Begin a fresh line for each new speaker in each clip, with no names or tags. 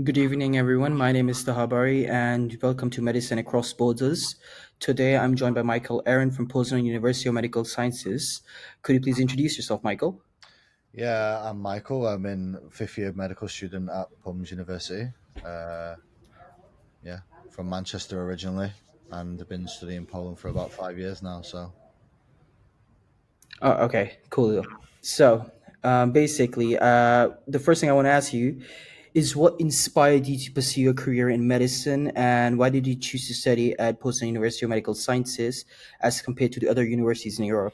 Good evening, everyone. My name is Taha Bari, and welcome to Medicine Across Borders. Today, I'm joined by Micheal Aaron from Poznan University of Medical Sciences. Could you please introduce yourself, Michael?
Yeah, I'm Michael. I'm in fifth year medical student at Poznań University. Uh, yeah, from Manchester originally, and I've been studying Poland for about 5 years now. So,
Oh, okay, cool. Basically, the first thing I want to ask you is what inspired you to pursue a career in medicine, and why did you choose to study at Poznan University of Medical Sciences as compared to the other universities in Europe?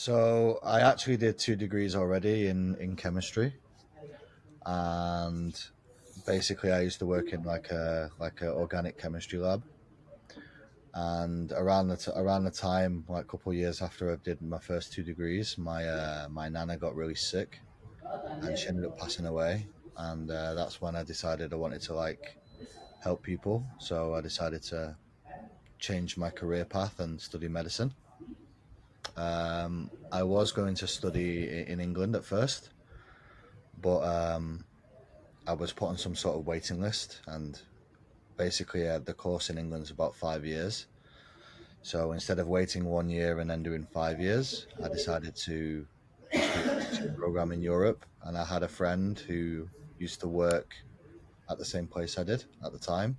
I actually did 2 degrees already in chemistry, and basically I used to work in like a organic chemistry lab. And around the time, like a couple of years after I did my first 2 degrees, my nana got really sick, and she ended up passing away. And that's when I decided I wanted to help people. So I decided to change my career path and study medicine. I was going to study in England at first, but I was put on some sort of waiting list, and basically the course in England is about 5 years. So instead of waiting 1 year and then doing 5 years, I decided to just do the teaching program in Europe. And I had a friend who used to work at the same place I did at the time,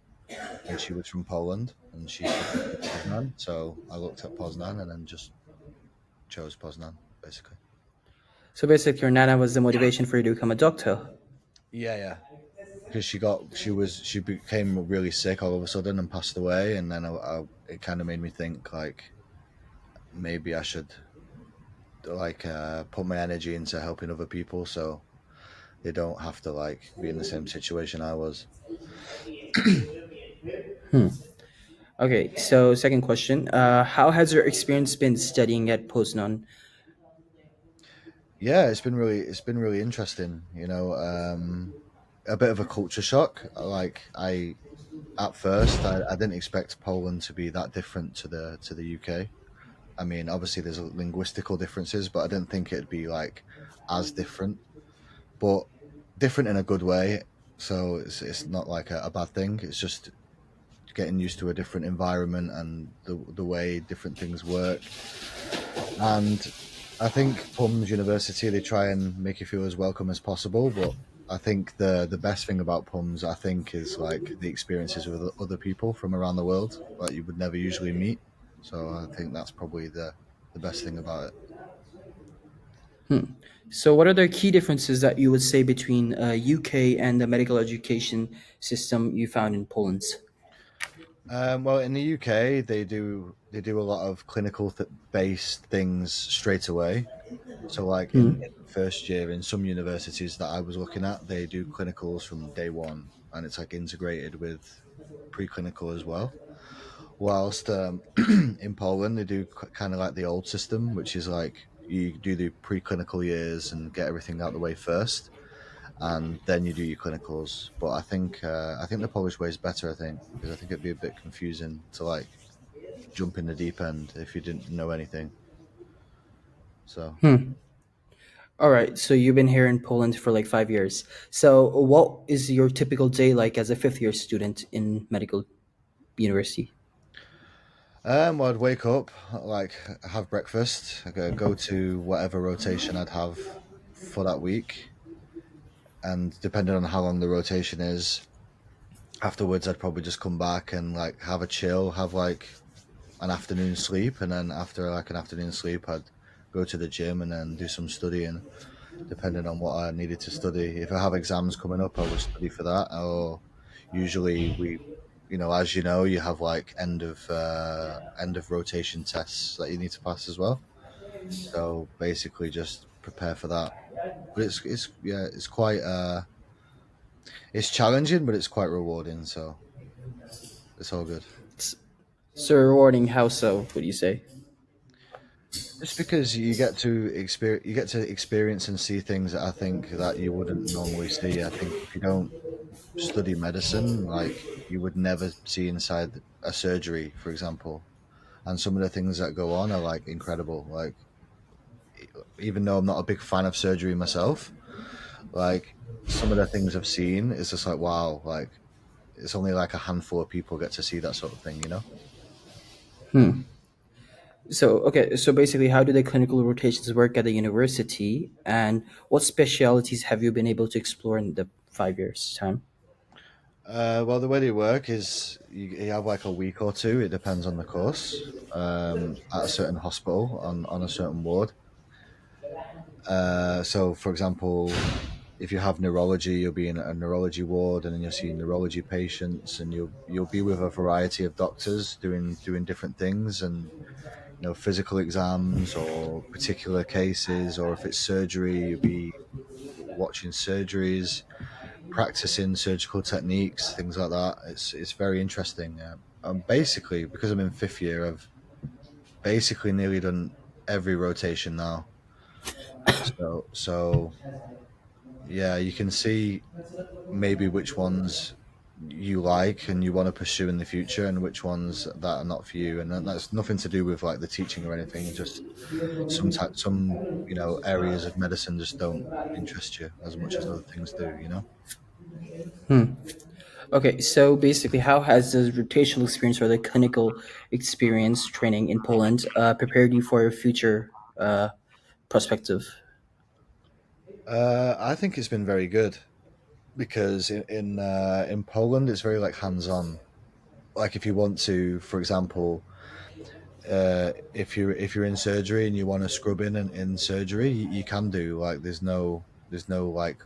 and she was from Poland, and she suggested Poznan. So I looked at Poznan and then just chose Poznan, basically.
So basically, your nana was the motivation for you to become a doctor.
Yeah, yeah. Because she became really sick all of a sudden and passed away, and then it kind of made me think maybe I should put my energy into helping other people, so they don't have to be in the same situation I was.
Okay, so second question. How has your experience been studying at Poznan?
Yeah, it's been really interesting. A bit of a culture shock. I at first I didn't expect Poland to be that different to the UK. I mean, obviously there's linguistical differences, but I didn't think it'd be as different, but different in a good way. So it's not like a bad thing. It's just getting used to a different environment and the way different things work. And I think Pums University, they try and make you feel as welcome as possible, but I think the best thing about Pums, I think, is the experiences with other people from around the world that you would never usually meet. So I think that's probably the best thing about it.
So, what are the key differences that you would say between UK and the medical education system you found in Poland?
Well, in the UK, they do a lot of clinical based things straight away. So, in the first year, in some universities that I was looking at, they do clinicals from day one, and it's integrated with preclinical as well. Whilst in Poland, they do kind of like the old system, which is you do the preclinical years and get everything out the way first, and then you do your clinicals. But I think the Polish way is better. I think because I think it'd be a bit confusing to jump in the deep end if you didn't know anything. So.
All right, so you've been here in Poland for like 5 years. So, what is your typical day like as a fifth year student in medical university?
Well, I'd wake up, have breakfast, go to whatever rotation I'd have for that week, and depending on how long the rotation is, afterwards I'd probably just come back and have a chill, have an afternoon sleep, and then after an afternoon sleep, I'd go to the gym and then do some studying, depending on what I needed to study. If I have exams coming up, I would study for that. Or usually as you know, you have end of rotation tests that you need to pass as well. So basically, just prepare for that. But it's yeah, it's challenging, but it's quite rewarding. So it's all good.
So rewarding, how so, would you say?
Just because you get to experience and see things that I think that you wouldn't normally see. I think if you don't study medicine, you would never see inside a surgery, for example. And some of the things that go on are incredible. Even though I'm not a big fan of surgery myself, Like some of the things I've seen is just like wow, like it's only like a handful of people get to see that sort of thing, you know.
So, okay, so basically, how do the clinical rotations work at the university, and what specialities have you been able to explore in the 5 years' time?
Well, the way they work is you have like a week or two. It depends on the course. At a certain hospital on a certain ward. So, for example, if you have neurology, you'll be in a neurology ward, and then you'll see neurology patients, and you'll be with a variety of doctors doing different things, and physical exams or particular cases, or if it's surgery, you'll be watching surgeries, practicing surgical techniques, things like that. It's very interesting. Basically, because I'm in fifth year, I've basically nearly done every rotation now. So yeah, you can see maybe which ones you like and you want to pursue in the future, and which ones that are not for you. And that's nothing to do with like the teaching or anything. Just some areas of medicine just don't interest you as much as other things do. You know.
Okay, so basically, how has the rotational experience or the clinical experience training in Poland prepared you for your future perspective?
I think it's been very good because in Poland it's very like hands on. Like if you want to, for example, if you're in surgery and you want to scrub in surgery, you can do. Like there's no like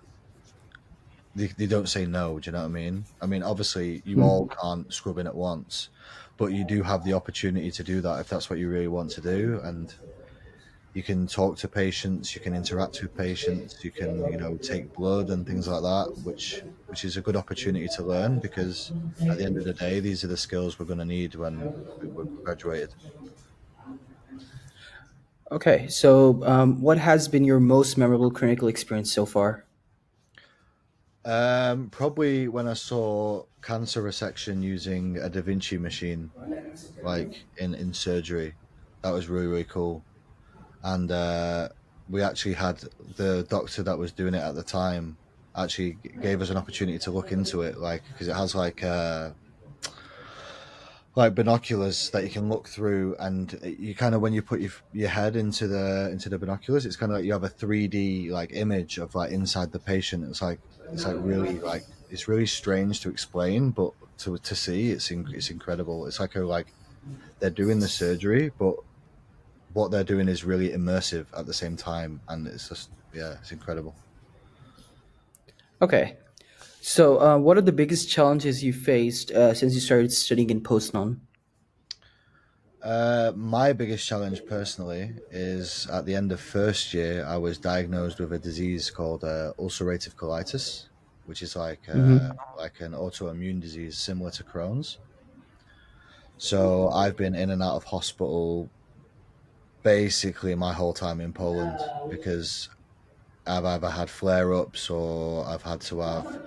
they don't say no. Do you know what I mean? I mean, obviously you all can't scrub in at once, but you do have the opportunity to do that if that's what you really want to do. And you can talk to patients, you can interact with patients, you can take blood and things like that, which is a good opportunity to learn, because at the end of the day, these are the skills we're going to need when we're graduated.
Okay, so what has been your most memorable clinical experience so far?
Probably when I saw cancer resection using a Da Vinci machine, like in surgery, that was really really cool. And we actually had the doctor that was doing it at the time actually gave us an opportunity to look into it, like because it has like binoculars that you can look through, and you kind of when you put your head into the binoculars, it's kind of like you have a 3D like image of like inside the patient. It's like really like it's really strange to explain, but to see it's incredible. It's like they're doing the surgery, but what they're doing is really immersive at the same time, and it's just yeah, it's incredible.
Okay, so what are the biggest challenges you faced since you started studying in Poznan?
My biggest challenge personally is at the end of first year, I was diagnosed with a disease called ulcerative colitis, which is like an autoimmune disease similar to Crohn's. So I've been in and out of hospital basically my whole time in Poland, because I've either had flare ups, or I've had to have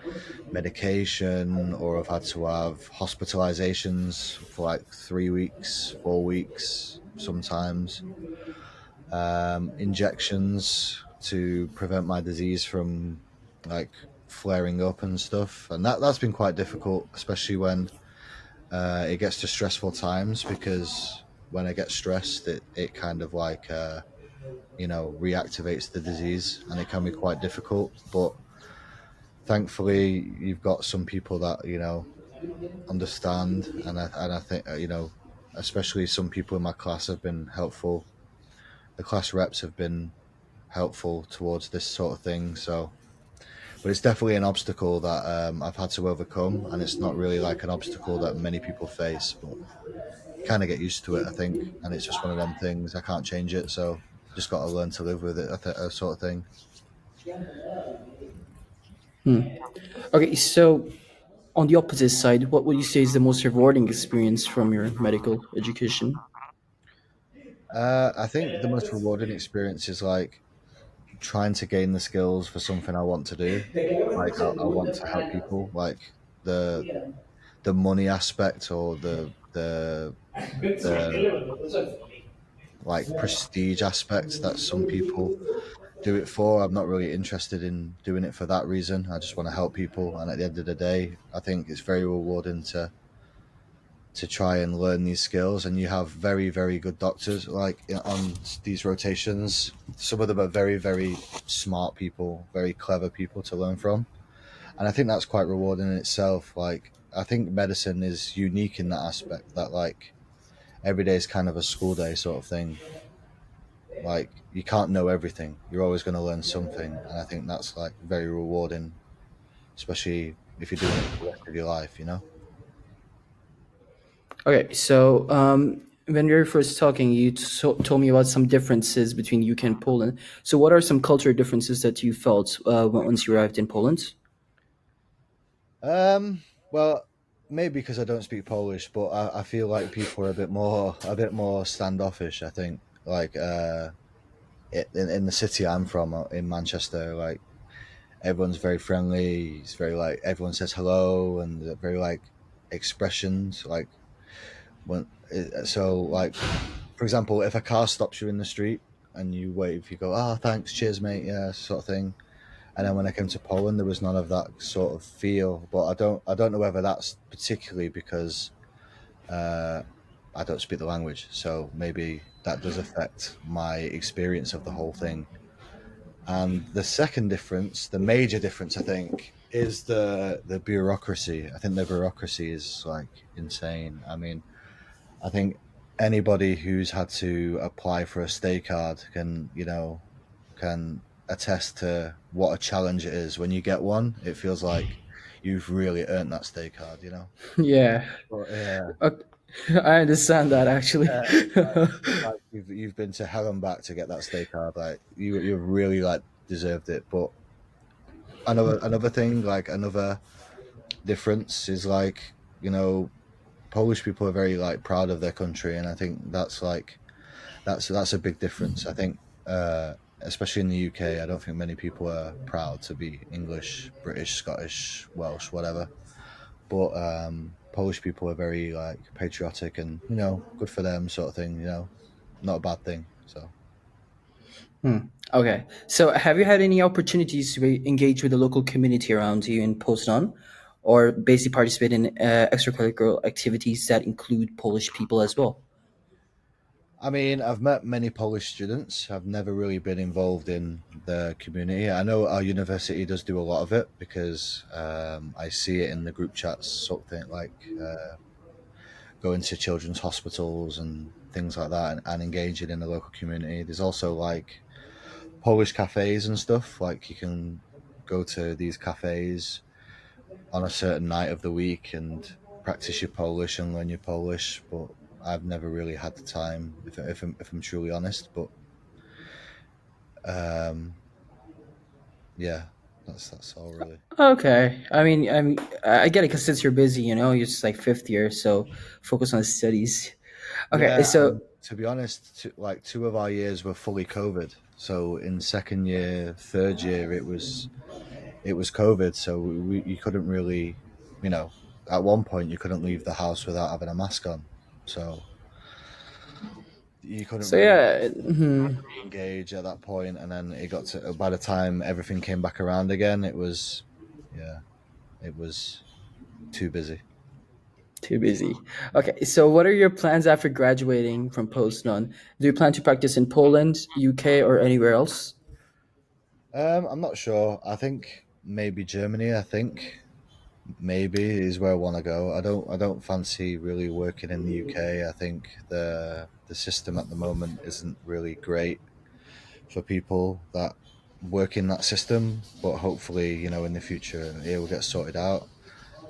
medication, or I've had to have hospitalizations for like 3 weeks, 4 weeks sometimes, injections to prevent my disease from like flaring up and stuff. And that's been quite difficult, especially when it gets to stressful times, because when I get stressed, it kind of like, reactivates the disease, and it can be quite difficult. But thankfully, you've got some people that understand, and I think especially some people in my class have been helpful. The class reps have been helpful towards this sort of thing. So, but it's definitely an obstacle that I've had to overcome, and it's not really like an obstacle that many people face. But you kind of get used to it, I think, and it's just one of them things. I can't change it, so just got to learn to live with it, sort of thing.
Okay, so on the opposite side, what would you say is the most rewarding experience from your medical education?
I think the most rewarding experience is like trying to gain the skills for something I want to do. Like I want to help people. Like the the money aspect, or the like prestige aspect that some people do it for. I'm not really interested in doing it for that reason. I just want to help people, and at the end of the day, I think it's very rewarding to try and learn these skills. And you have very, very good doctors like on these rotations. Some of them are very, very smart people, very clever people to learn from, and I think that's quite rewarding in itself. Like I think medicine is unique in that aspect that like every day is kind of a school day sort of thing. Like you can't know everything. You're always going to learn something, and I think that's like very rewarding, especially if you're doing it for the rest of your life. You know.
Okay, so when we were first talking, you told me about some differences between UK and Poland. So, what are some cultural differences that you felt once you arrived in Poland?
Well, maybe because I don't speak Polish, but I feel like people are a bit more standoffish. I think like in the city I'm from in Manchester, like everyone's very friendly. It's very like everyone says hello and they're very like expressions like when so like for example, if a car stops you in the street and you wave, you go, "Ah, thanks, cheers, mate," yeah, sort of thing. And then when I came to Poland, there was none of that sort of feel. But I don't know whether that's particularly because uh, I don't speak the language, so maybe that does affect my experience of the whole thing. And the second difference, the major difference, I think, is the bureaucracy. I think the bureaucracy is like insane. I mean, I think anybody who's had to apply for a stay card can attest to what a challenge it is. When you get one, it feels like you've really earned that stay card, you know?
Yeah,
But yeah,
uh, I understand that actually.
like you've been to hell and back to get that stay card. Like you really like deserved it. But another thing, like another difference is like, Polish people are very like proud of their country, and I think that's like that's a big difference. I think, especially in the UK, I don't think many people are proud to be English, British, Scottish, Welsh, whatever. But Polish people are very like patriotic and good for them, sort of thing. Not a bad thing. So
Hmm. Okay, so have you had any opportunities to engage with the local community around you in Poznan, or basically participate in extracurricular activities that include Polish people as well?
I mean, I've met many Polish students. I've never really been involved in the community. I know our university does do a lot of it because I see it in the group chats, something like going to children's hospitals and things like that, and engaging in the local community. There's also like Polish cafes and stuff. Like you can go to these cafes on a certain night of the week and practice your Polish and learn your Polish. But I've never really had the time, if I'm truly honest. But um, yeah, that's all really.
Okay, I get it because since you're busy, you're just like fifth year, so focus on studies. Okay,
Yeah,
so
and to be honest, like two of our years were fully COVID. So in second year, third year, it was COVID. So you couldn't really, you know, at one point you couldn't leave the house without having a mask on. So you couldn't
so
really
yeah, mhm.
engage at that point. And then it got to by the time everything came back around again, yeah, it was too busy.
Too busy. Okay, so what are your plans after graduating from Poznan? Do you plan to practice in Poland, UK, or anywhere else?
I'm not sure. I think maybe Germany. I think maybe is where I want to go. I don't fancy really working in the UK. I think the system at the moment isn't really great for people that work in that system. But hopefully, in the future, it will get sorted out.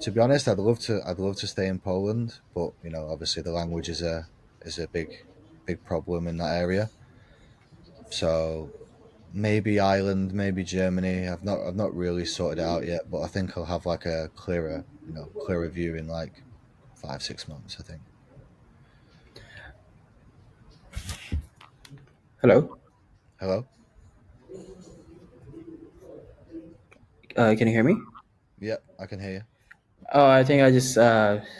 To be honest, I'd love to stay in Poland, but obviously the language is a big problem in that area. So maybe Ireland, maybe Germany. I've not really sorted it out yet, but I think I'll have like a clearer view in like 5 6 months. I think.
Hello,
Hello.
can you hear me?
Yep, I can hear you.
Oh, I think I just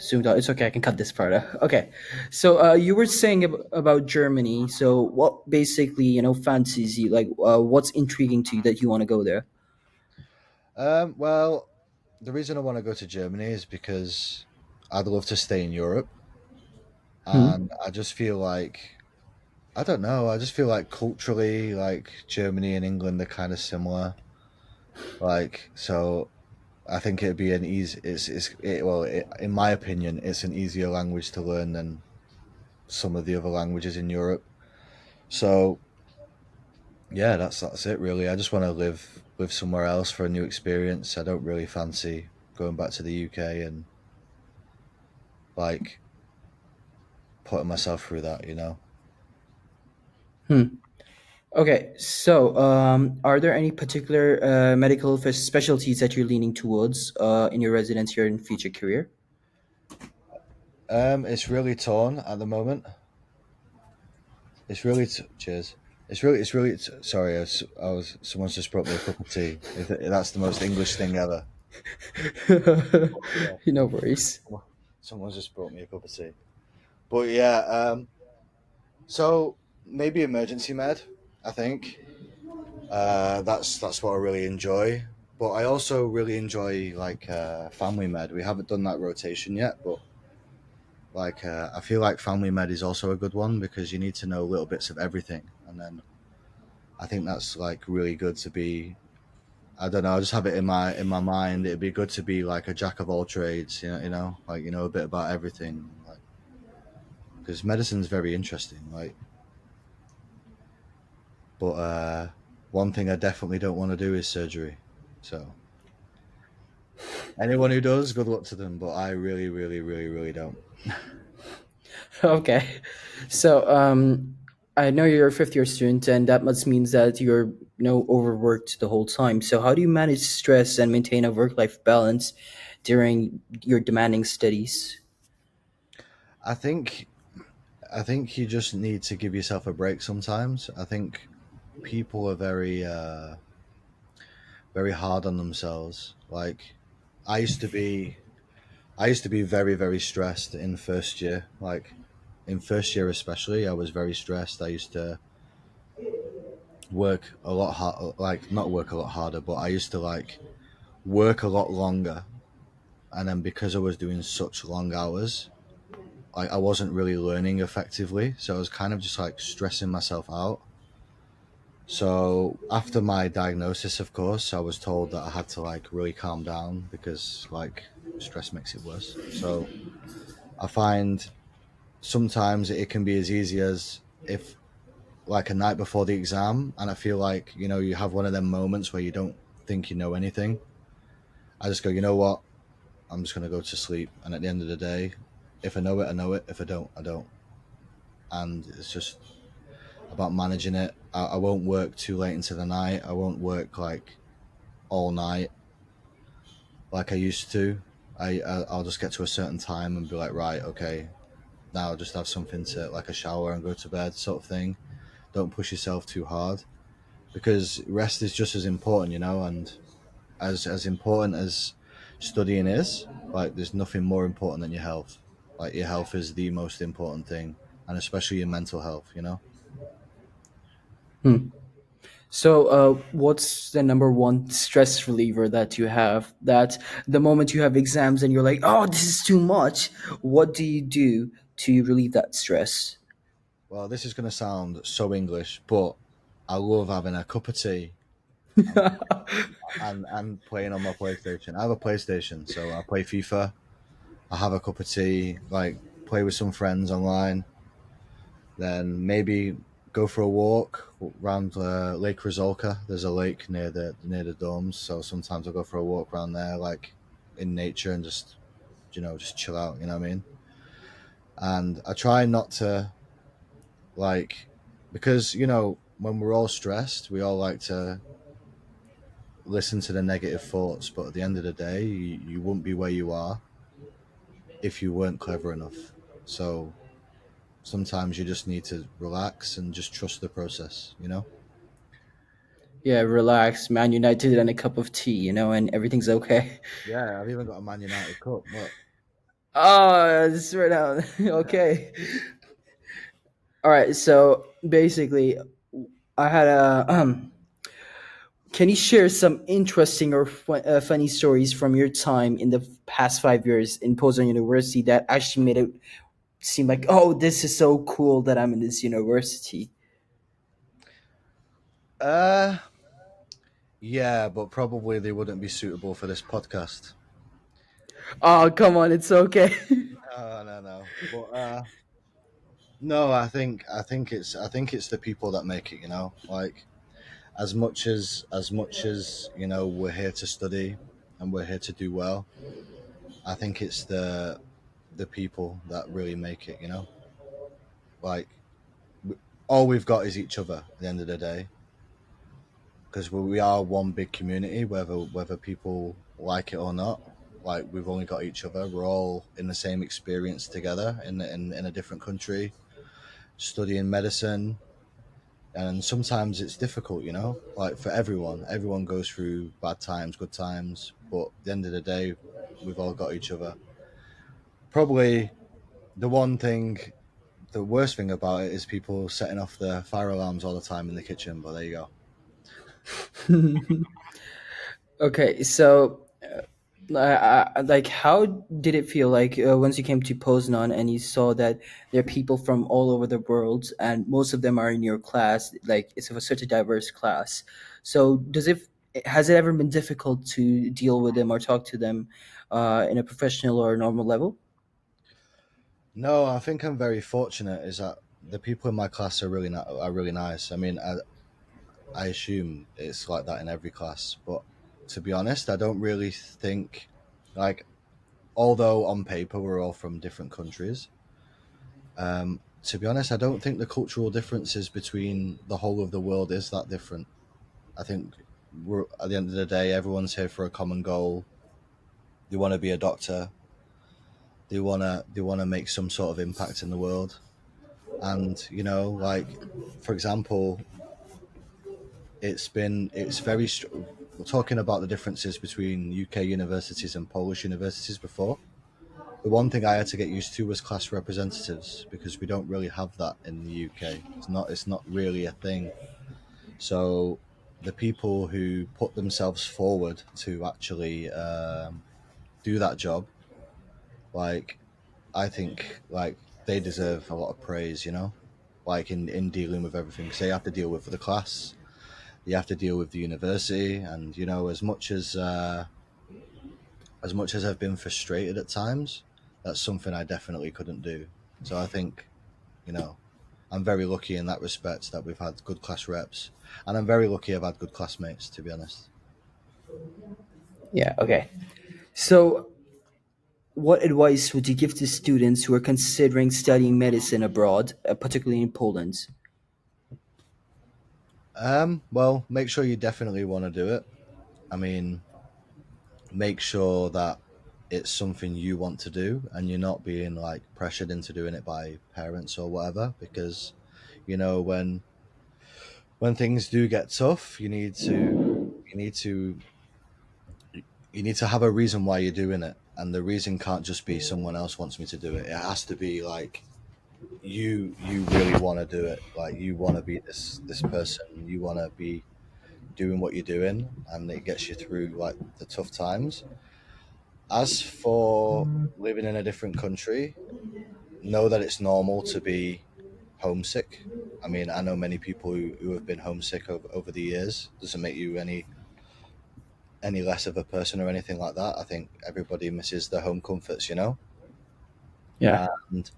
zoomed out. It's okay. I can cut this part out. Okay. So you were saying about Germany. So what basically, fancies you? Like, what's intriguing to you that you want to go there?
Well, the reason I want to go to Germany is because I'd love to stay in Europe,
Hmm.
and I just feel like I don't know. I just feel like culturally, like Germany and England are kind of similar. Like, so I think it'd be an easy. In my opinion, it's an easier language to learn than some of the other languages in Europe. So yeah, that's it really. I just want to live somewhere else for a new experience. I don't really fancy going back to the UK and like putting myself through that. You know.
Hmm. Okay. So, are there any particular medical specialties that you're leaning towards in your residency or in future career?
It's really torn at the moment. Cheers. Sorry. Someone's just brought me a cup of tea. That's the most English thing ever. Yeah,
No worries.
someone's just brought me a cup of tea. But yeah, so maybe emergency med. I think that's what I really enjoy. But I also really enjoy like family med. We haven't done that rotation yet, but like I feel like family med is also a good one because you need to know little bits of everything, and then I think that's like really good to be. I don't know. I just have it in my mind. It'd be good to be like a jack of all trades. Like a bit about everything. Like because medicine's very interesting. Like, but one thing I definitely don't want to do is surgery. So anyone who does, good luck to them. But I really, really, really, really don't.
Okay. So, I know you're a fifth year student, and that must means that you're overworked the whole time. So, how do you manage stress and maintain a work life balance during your demanding studies?
I think I think you just need to give yourself a break sometimes. I think people are very hard on themselves. Like I used to be I used to be very, very stressed in first year. Like in first year especially, I was very stressed. I used to work a lot hard, like not work a lot harder, but I used to like work a lot longer. And then because I was doing such long hours, I wasn't really learning effectively. So I was kind of just like stressing myself out. So after my diagnosis, of course, I was told that I had to like really calm down because like stress makes it worse. So I find sometimes it can be as easy as if like a night before the exam and I feel like, you have one of them moments where you don't think you know anything. I just go, you know what? I'm just gonna go to sleep and at the end of the day, if I know it, I know it. If I don't, I don't. And it's just about managing it. I won't work too late into the night. I won't work like all night like I used to. I'll just get to a certain time and be like, right, okay, now I'll just have something to like a shower and go to bed, sort of thing. Don't push yourself too hard because rest is just as important, and as important as studying is, like there's nothing more important than your health. Like your health is the most important thing, and especially your mental health.
Hmm. So, what's the number one stress reliever that you have? That the moment you have exams and you're like, oh, this is too much, what do you do to relieve that stress?
Well, this is going to sound so English, but I love having a cup of tea and and playing on my PlayStation. I have a PlayStation, so I play FIFA. I have a cup of tea, like play with some friends online, then maybe go for a walk around Lake Rizolka. There's a lake near the dorms, so sometimes I'll go for a walk around there, like in nature, and just chill out. You know what I mean? And I try not to like because when we're all stressed, we all like to listen to the negative thoughts, but at the end of the day, you wouldn't be where you are if you weren't clever enough. So sometimes you just need to relax and just trust the process.
Yeah, relax, Man United and a cup of tea, and everything's okay.
Yeah, I've even got a Man United cup. Look.
Oh, this right now. Okay. All right. So basically, I had a. Can you share some interesting or funny stories from your time in the past 5 years in Poznan University that actually made it seem like, oh, this is so cool that I'm in this university?
Uh, yeah, but probably they wouldn't be suitable for this podcast.
Oh, come on, it's okay.
No, no, no. But no, I think it's the people that make it. Like as much as we're here to study and we're here to do well. I think it's the people that really make it. Like all we've got is each other at the end of the day, because we are one big community, whether people like it or not. Like we've only got each other. We're all in the same experience together in a different country, studying medicine, and sometimes it's difficult. Like for everyone. Everyone goes through bad times, good times, but at the end of the day, we've all got each other. Probably the one thing, the worst thing about it is people setting off the fire alarms all the time in the kitchen. But there you go.
Okay, so like, how did it feel like once you came to Poznan and you saw that there are people from all over the world and most of them are in your class? Like, it's of such a diverse class. So, has it ever been difficult to deal with them or talk to them in a professional or normal level?
No, I think I'm very fortunate. Is that the people in my class are really nice. I mean, I assume it's like that in every class, but to be honest, I don't really think like although on paper we're all from different countries. To be honest, I don't think the cultural differences between the whole of the world is that different. I think we're at the end of the day, everyone's here for a common goal. They want to be a doctor. They want to make some sort of impact in the world. And like for example, it's very we're talking about the differences between UK universities and Polish universities before. The one thing I had to get used to was class representatives because we don't really have that in the UK. It's not really a thing. So the people who put themselves forward to actually do that job, like I think, like they deserve a lot of praise. Like in dealing with everything, because they have to deal with the class, you have to deal with the university, and as much as I've been frustrated at times, that's something I definitely couldn't do. So I think you know I'm very lucky in that respect that we've had good class reps, and I'm very lucky I've had good classmates. To be honest,
Yeah, okay. So, what advice would you give to students who are considering studying medicine abroad, particularly in Poland?
well, make sure you definitely want to do it. I mean, make sure that it's something you want to do and you're not being like pressured into doing it by parents or whatever, because when things do get tough, you need to you need to have a reason why you're doing it, and the reason can't just be someone else wants me to do it. It has to be like you really want to do it. Like you want to be this person. You want to be doing what you're doing, and it gets you through like the tough times. As for living in a different country, know that it's normal to be homesick. I mean, I know many people who have been homesick over the years. Doesn't make you any less of a person or anything like that. I think everybody misses their home comforts.
Yeah.
And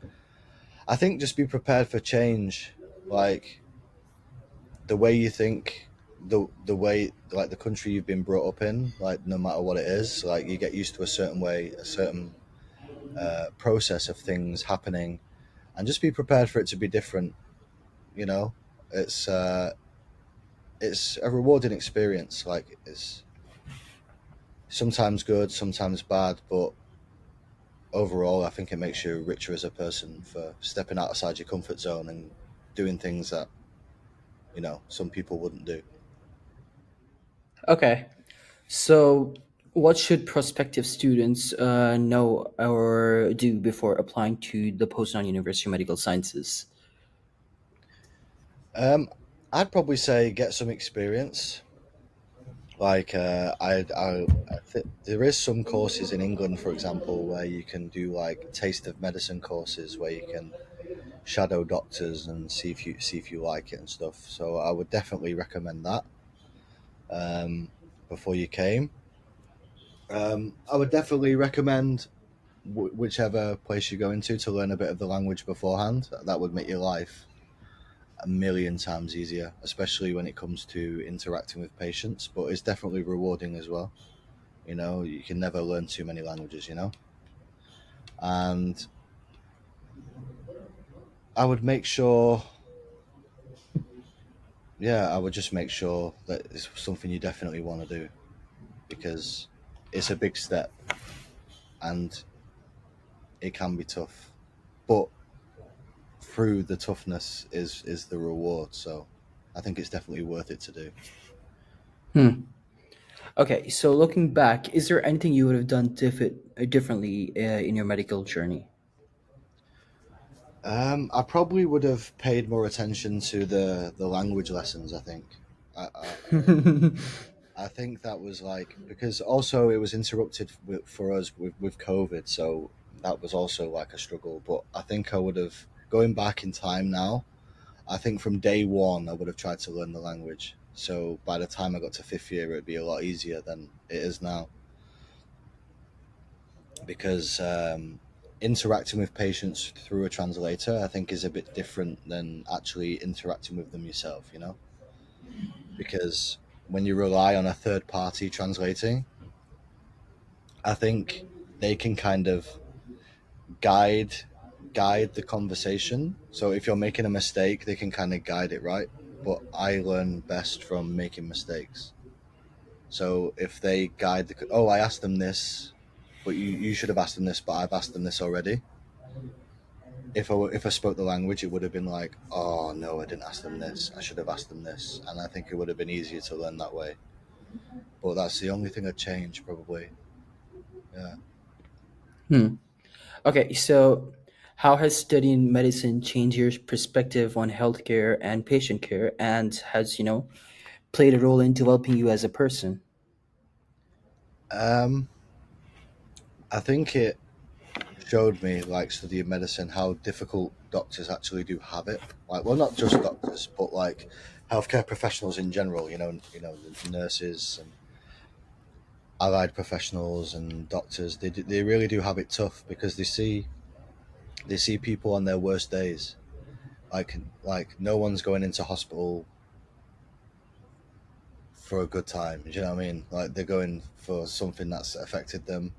I think just be prepared for change. Like the way you think, the way like the country you've been brought up in, like no matter what it is, like you get used to a certain way, a certain process of things happening, and just be prepared for it to be different. You know, it's uh, it's a rewarding experience. Like it's sometimes good, sometimes bad, but overall, I think it makes you richer as a person for stepping outside your comfort zone and doing things that some people wouldn't do.
Okay. So, what should prospective students know or do before applying to the Poznan University of Medical Sciences?
Um, I'd probably say get some experience. Like there is some courses in England, for example, where you can do like taste of medicine courses where you can shadow doctors and see if you like it and stuff. So I would definitely recommend that um, before you came. I would definitely recommend whichever place you go into to learn a bit of the language beforehand. That would make your life a million times easier, especially when it comes to interacting with patients. But it's definitely rewarding as well. You can never learn too many languages. And I would make sure, yeah, I would just make sure that it's something you definitely want to do because it's a big step and it can be tough. But through the toughness is the reward. So I think it's definitely worth it to do.
Hmm. Okay, so looking back, is there anything you would have done differently in your medical journey?
I probably would have paid more attention to the language lessons. I think. I think that was like because also it was interrupted for us with COVID, so that was also like a struggle. But I think I would have going back in time now. I think from day one I would have tried to learn the language. So by the time I got to fifth year, it'd be a lot easier than it is now because interacting with patients through a translator, I think, is a bit different than actually interacting with them yourself. Because when you rely on a third party translating, I think they can kind of guide guide the conversation. So if you're making a mistake, they can kind of guide it right. But I learn best from making mistakes. So if they guide oh, I asked them this, but you should have asked them this, but I've asked them this already. If I spoke the language, it would have been like, oh no, I didn't ask them this. I should have asked them this, and I think it would have been easier to learn that way. But that's the only thing I'd change, probably. Yeah.
Hmm. Okay, so how has studying medicine changed your perspective on healthcare and patient care, and has played a role in developing you as a person?
Um, I think it showed me, like studying medicine, how difficult doctors actually do have it. Like, well, not just doctors, but like healthcare professionals in general. The nurses and allied professionals and doctors. They really do have it tough because they see people on their worst days. Like no one's going into hospital for a good time. Do you know what I mean? Like they're going for something that's affected them.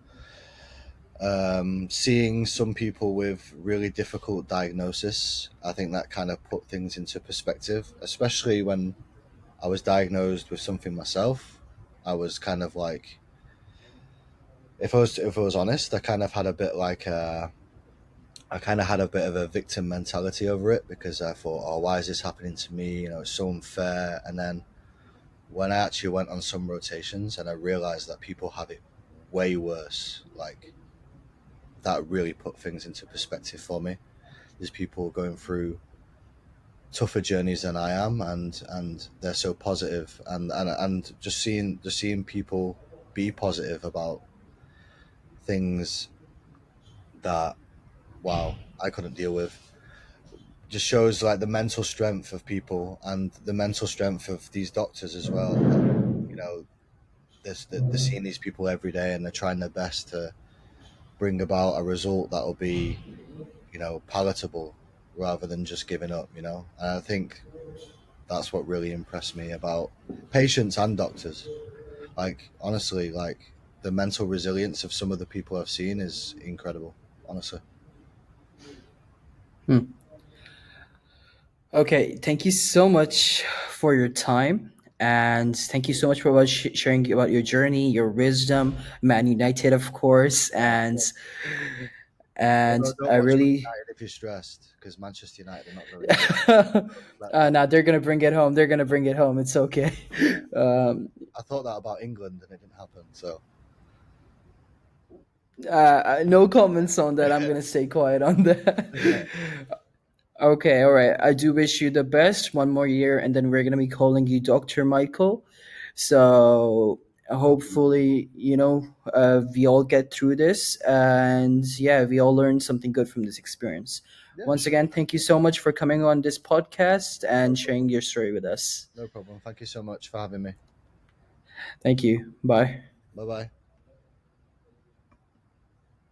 Seeing some people with really difficult diagnosis, I think that kind of put things into perspective, especially when I was diagnosed with something myself. I was kind of like, if I was honest, I kind of had a bit like I kind of had a bit of a victim mentality over it because I thought, oh, why is this happening to me? It's so unfair. And then when I actually went on some rotations and I realized that people have it way worse, like that really put things into perspective for me. There's people going through tougher journeys than I am, and they're so positive, and just seeing people be positive about things that wow I couldn't deal with just shows like the mental strength of people and the mental strength of these doctors as well. You know, they're seeing these people every day and they're trying their best to bring about a result that will be palatable rather than just giving up. And I think that's what really impressed me about patients and doctors. Like honestly, like the mental resilience of some of the people I've seen is incredible. Honestly.
Hmm. Okay, thank you so much for your time. And thank you so much for sharing about your journey, your wisdom, Man United, of course. And
Oh
and
no, don't
I
watch Man
really.
United if you're stressed because Manchester United are not very good. So just let that.
Nah, they're gonna bring it home. They're gonna bring it home. It's okay. Um,
I thought that about England and it didn't happen. So
no comments on that. I'm gonna stay quiet on that. Okay, all right. I do wish you the best. One more year, and then we're gonna be calling you Doctor Michael. So hopefully, we all get through this, and yeah, we all learn something good from this experience.
yeah,
Once
sure,
again, thank you so much for coming on this podcast
no
and sharing
problem.
your story with us.
No problem. Thank you so much for having me.
Thank you. Bye.
Bye bye.